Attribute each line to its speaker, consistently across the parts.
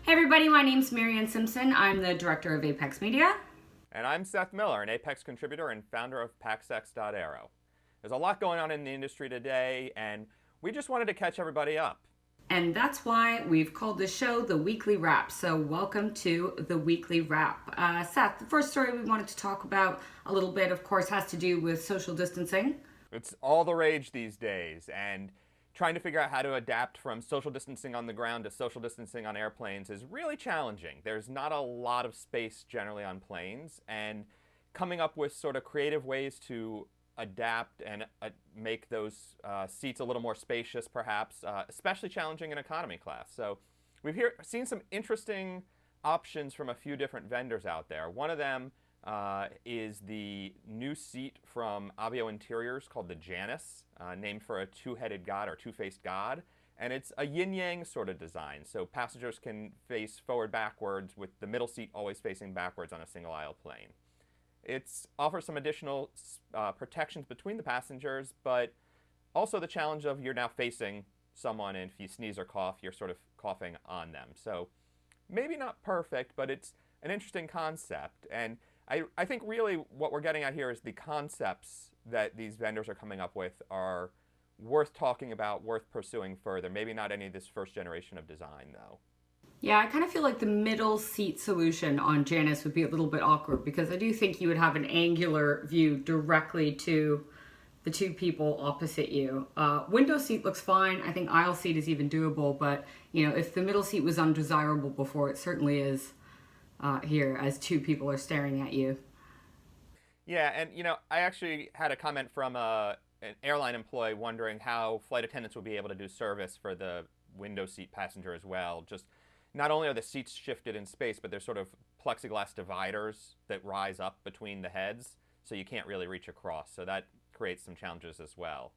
Speaker 1: Hey everybody, my name's Maryann Simson. I'm the director of Apex Media.
Speaker 2: And I'm Seth Miller, an Apex contributor and founder of PaxEx.aero. There's a lot going on in the industry today, and we just wanted to catch everybody up.
Speaker 1: And that's why we've called this show the Weekly Wrap. So welcome to the Weekly Wrap. Seth, the first story we wanted to talk about a little bit, of course, has to do with social distancing.
Speaker 2: It's all the rage these days, and trying to figure out how to adapt from social distancing on the ground to social distancing on airplanes is really challenging. There's not a lot of space generally on planes, and coming up with sort of creative ways to adapt and make those seats a little more spacious, perhaps, especially challenging in economy class. So we've seen some interesting options from a few different vendors out there. One of them is the new seat from Aviointeriors called the Janus, named for a two-headed god or two-faced god. And it's a yin-yang sort of design. So passengers can face forward-backwards with the middle seat always facing backwards on a single-aisle plane. It offers some additional protections between the passengers, but also the challenge of you're now facing someone, and if you sneeze or cough, you're sort of coughing on them. So maybe not perfect, but it's an interesting concept. And I think really what we're getting at here is the concepts that these vendors are coming up with are worth talking about, worth pursuing further. Maybe not any of this first generation of design, though.
Speaker 1: Yeah, I kind of feel like the middle seat solution on Janus would be a little bit awkward because I do think you would have an angular view directly to the two people opposite you. Window seat looks fine. I think aisle seat is even doable, but if the middle seat was undesirable before, it certainly is here as two people are staring at you.
Speaker 2: Yeah, and I actually had a comment from an airline employee wondering how flight attendants would be able to do service for the window seat passenger as well. Just not only are the seats shifted in space, but there's sort of plexiglass dividers that rise up between the heads, so you can't really reach across. So that creates some challenges as well.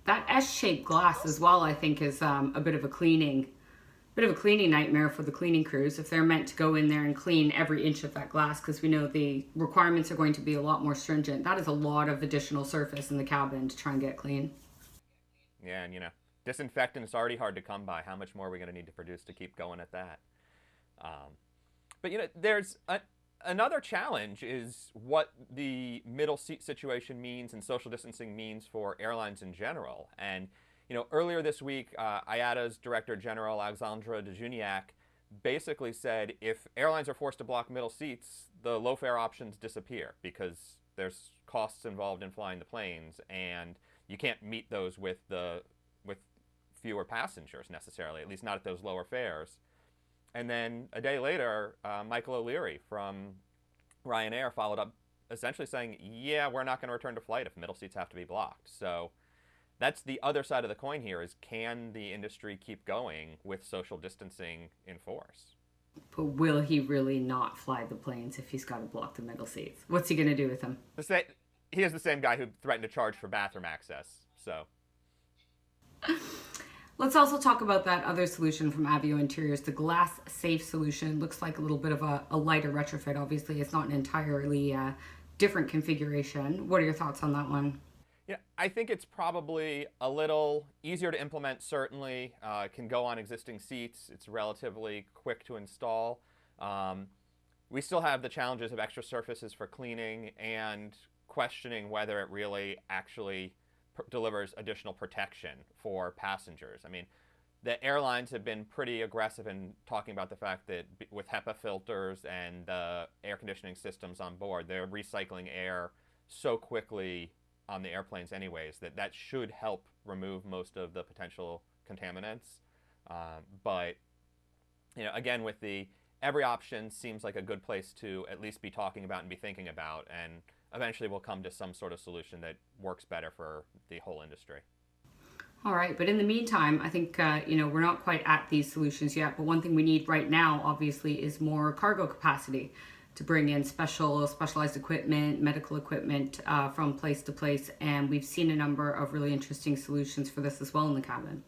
Speaker 1: That S-shaped glass as well, I think, is a bit of a cleaning nightmare for the cleaning crews if they're meant to go in there and clean every inch of that glass, because we know the requirements are going to be a lot more stringent. That is a lot of additional surface in the cabin to try and get clean.
Speaker 2: Yeah, and disinfectant is already hard to come by. How much more are we going to need to produce to keep going at that? But there's another challenge is what the middle seat situation means and social distancing means for airlines in general. And earlier this week, IATA's Director General Alexandra Dejuniak basically said if airlines are forced to block middle seats, the low fare options disappear because there's costs involved in flying the planes, and you can't meet those with fewer passengers necessarily, at least not at those lower fares. And then a day later, Michael O'Leary from Ryanair followed up essentially saying, yeah, we're not going to return to flight if middle seats have to be blocked. So that's the other side of the coin here is, can the industry keep going with social distancing in force?
Speaker 1: But will he really not fly the planes if he's got to block the middle seats? What's he going to do with them?
Speaker 2: He is the same guy who threatened to charge for bathroom access. So
Speaker 1: Let's also talk about that other solution from Aviointeriors, the Glassafe solution. Looks like a little bit of a lighter retrofit. Obviously, it's not an entirely different configuration. What are your thoughts on that one?
Speaker 2: yeah, I think it's probably a little easier to implement, certainly. Can go on existing seats. It's relatively quick to install. We still have the challenges of extra surfaces for cleaning and questioning whether it really actually delivers additional protection for passengers. I mean, the airlines have been pretty aggressive in talking about the fact that with HEPA filters and the air conditioning systems on board, they're recycling air so quickly on the airplanes anyways that should help remove most of the potential contaminants. But again, with every option seems like a good place to at least be talking about and be thinking about, and eventually we'll come to some sort of solution that works better for the whole industry.
Speaker 1: All right, but in the meantime, I think we're not quite at these solutions yet. But one thing we need right now, obviously, is more cargo capacity to bring in specialized equipment, medical equipment from place to place. And we've seen a number of really interesting solutions for this as well in the cabin.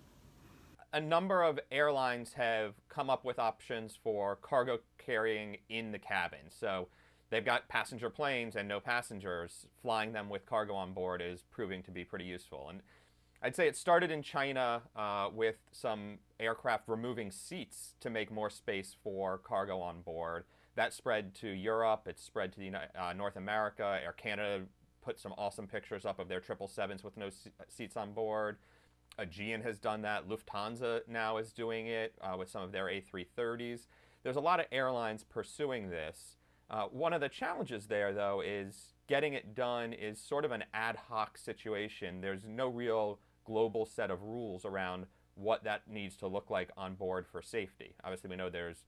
Speaker 2: A number of airlines have come up with options for cargo carrying in the cabin. So they've got passenger planes and no passengers. Flying them with cargo on board is proving to be pretty useful. And I'd say it started in China with some aircraft removing seats to make more space for cargo on board. That spread to Europe. It spread to North America. Air Canada put some awesome pictures up of their 777s with no seats on board. Aegean has done that. Lufthansa now is doing it with some of their A330s. There's a lot of airlines pursuing this. One of the challenges there, though, is getting it done is sort of an ad hoc situation. There's no real global set of rules around what that needs to look like on board for safety. Obviously, we know there's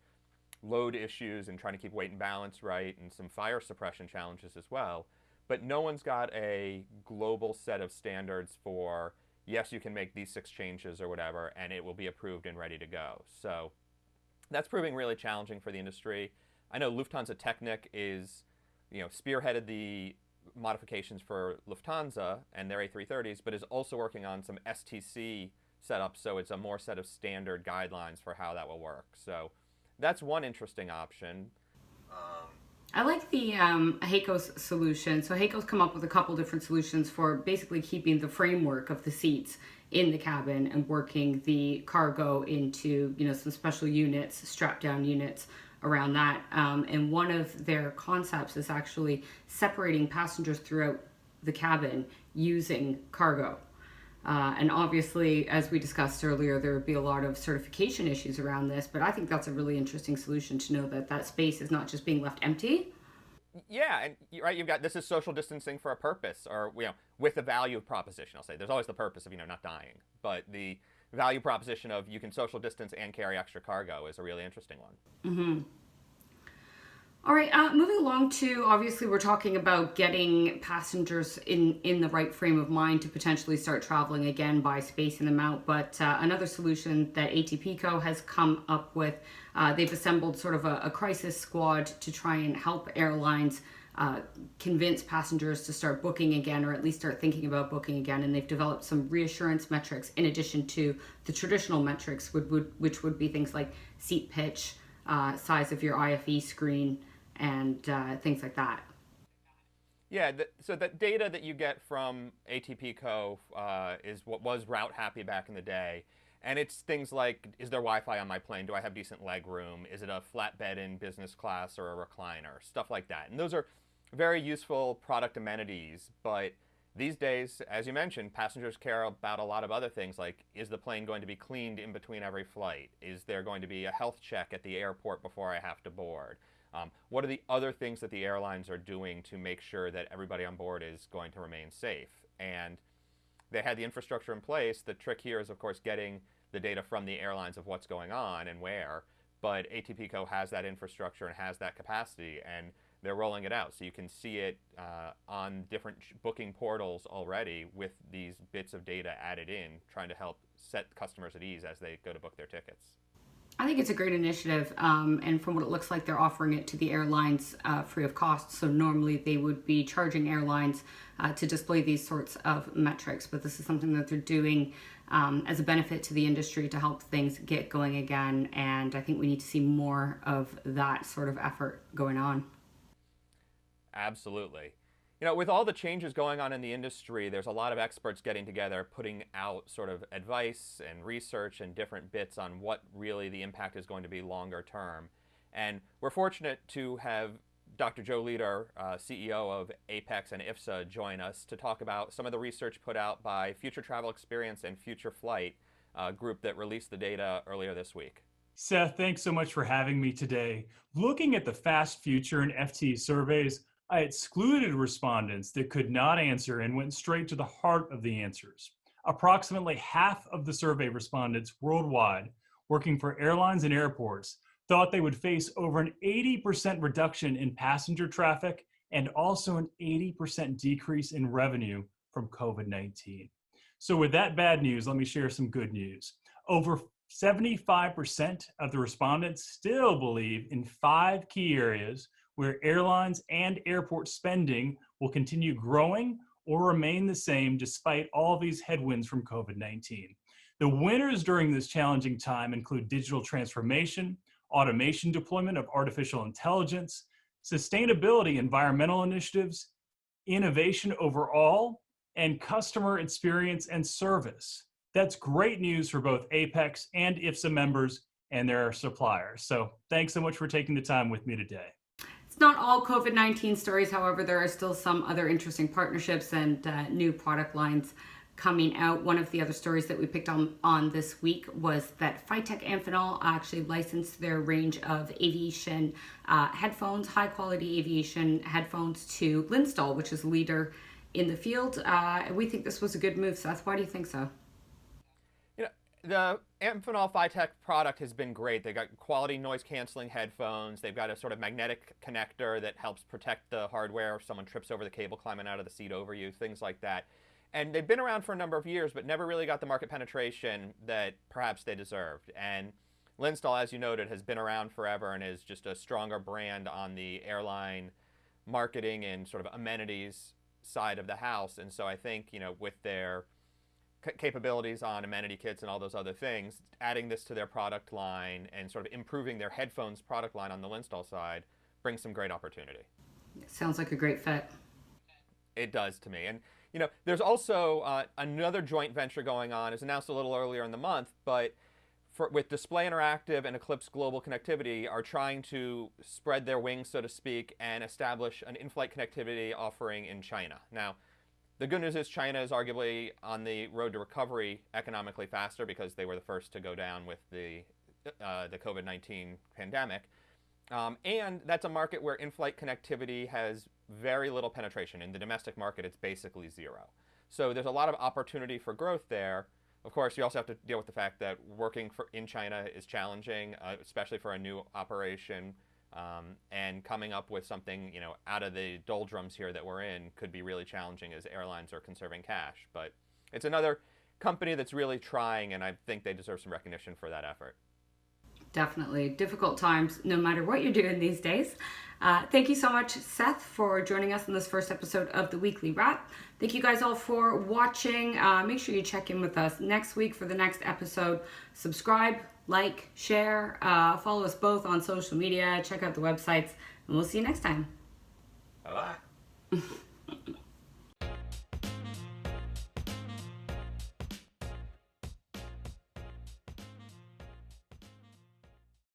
Speaker 2: load issues and trying to keep weight and balance right, and some fire suppression challenges as well. But no one's got a global set of standards for, yes, you can make these 6 changes or whatever, and it will be approved and ready to go. So that's proving really challenging for the industry. I know Lufthansa Technik is, spearheaded the modifications for Lufthansa and their A330s, but is also working on some STC setups, so it's a more set of standard guidelines for how that will work. So that's one interesting option.
Speaker 1: I like the HACO's solution. So HACO's come up with a couple different solutions for basically keeping the framework of the seats in the cabin and working the cargo into, some special units, strap down units around that. And one of their concepts is actually separating passengers throughout the cabin using cargo. And obviously, as we discussed earlier, there would be a lot of certification issues around this, but I think that's a really interesting solution to know that that space is not just being left empty.
Speaker 2: Yeah, and you've got, this is social distancing for a purpose, or with the value proposition. I'll say there's always the purpose of not dying, but the value proposition of you can social distance and carry extra cargo is a really interesting one.
Speaker 1: Mm-hmm. All right, moving along to, obviously, we're talking about getting passengers in the right frame of mind to potentially start traveling again by spacing them out. But another solution that ATPCO has come up with, they've assembled sort of a crisis squad to try and help airlines convince passengers to start booking again, or at least start thinking about booking again. And they've developed some reassurance metrics in addition to the traditional metrics, which would be things like seat pitch, size of your IFE screen, and things like that.
Speaker 2: Yeah, so that data that you get from ATPCO is what was Route Happy back in the day. And it's things like, is there Wi-Fi on my plane? Do I have decent leg room? Is it a flatbed in business class or a recliner? Stuff like that. And those are very useful product amenities. But these days, as you mentioned, passengers care about a lot of other things, like, is the plane going to be cleaned in between every flight? Is there going to be a health check at the airport before I have to board? What are the other things that the airlines are doing to make sure that everybody on board is going to remain safe? And they had the infrastructure in place. The trick here is, of course, getting the data from the airlines of what's going on and where. But ATPCO has that infrastructure and has that capacity, and they're rolling it out. So you can see it on different booking portals already with these bits of data added in, trying to help set customers at ease as they go to book their tickets.
Speaker 1: I think it's a great initiative, and from what it looks like, they're offering it to the airlines free of cost. So normally they would be charging airlines to display these sorts of metrics, but this is something that they're doing as a benefit to the industry to help things get going again, and I think we need to see more of that sort of effort going on.
Speaker 2: Absolutely. With all the changes going on in the industry, there's a lot of experts getting together, putting out sort of advice and research and different bits on what really the impact is going to be longer term. And we're fortunate to have Dr. Joe Leader, CEO of Apex and IFSA, join us to talk about some of the research put out by Future Travel Experience and Future Flight, a group that released the data earlier this week.
Speaker 3: Seth, thanks so much for having me today. Looking at the Fast Future and FT surveys, I excluded respondents that could not answer and went straight to the heart of the answers. Approximately half of the survey respondents worldwide working for airlines and airports thought they would face over an 80% reduction in passenger traffic and also an 80% decrease in revenue from COVID-19. So with that bad news, let me share some good news. Over 75% of the respondents still believe in 5 key areas where airlines and airport spending will continue growing or remain the same despite all these headwinds from COVID-19. The winners during this challenging time include digital transformation, automation deployment of artificial intelligence, sustainability, environmental initiatives, innovation overall, and customer experience and service. That's great news for both Apex and IFSA members and their suppliers. So thanks so much for taking the time with me today.
Speaker 1: It's not all COVID-19 stories, however, there are still some other interesting partnerships and new product lines coming out. One of the other stories that we picked on this week was that Phitek Amphenol actually licensed their range of aviation headphones, high quality aviation headphones to Linstol, which is a leader in the field. We think this was a good move. Seth, why do you think so?
Speaker 2: The Amphenol Phitek product has been great. They've got quality noise canceling headphones. They've got a sort of magnetic connector that helps protect the hardware if someone trips over the cable climbing out of the seat over you, things like that. And they've been around for a number of years, but never really got the market penetration that perhaps they deserved. And Linstol, as you noted, has been around forever and is just a stronger brand on the airline marketing and sort of amenities side of the house. And so I think, with their capabilities on amenity kits and all those other things, adding this to their product line and sort of improving their headphones product line on the Linstol side brings some great opportunity.
Speaker 1: Sounds like a great fit.
Speaker 2: It does to me. And, there's also another joint venture going on. It was announced a little earlier in the month, but with Display Interactive and Eclipse Global Connectivity are trying to spread their wings, so to speak, and establish an in-flight connectivity offering in China. Now, the good news is China is arguably on the road to recovery economically faster because they were the first to go down with the COVID-19 pandemic. And that's a market where in-flight connectivity has very little penetration. In the domestic market, it's basically zero. So there's a lot of opportunity for growth there. Of course, you also have to deal with the fact that working in China is challenging, especially for a new operation. And coming up with something, out of the doldrums here that we're in could be really challenging as airlines are conserving cash. But it's another company that's really trying, and I think they deserve some recognition for that effort.
Speaker 1: Definitely. Difficult times, no matter what you're doing these days. Thank you so much, Seth, for joining us in this first episode of the Weekly Wrap. Thank you guys all for watching. Make sure you check in with us next week for the next episode. Subscribe, like, share, follow us both on social media, check out the websites, and we'll see you next time.
Speaker 2: Bye-bye.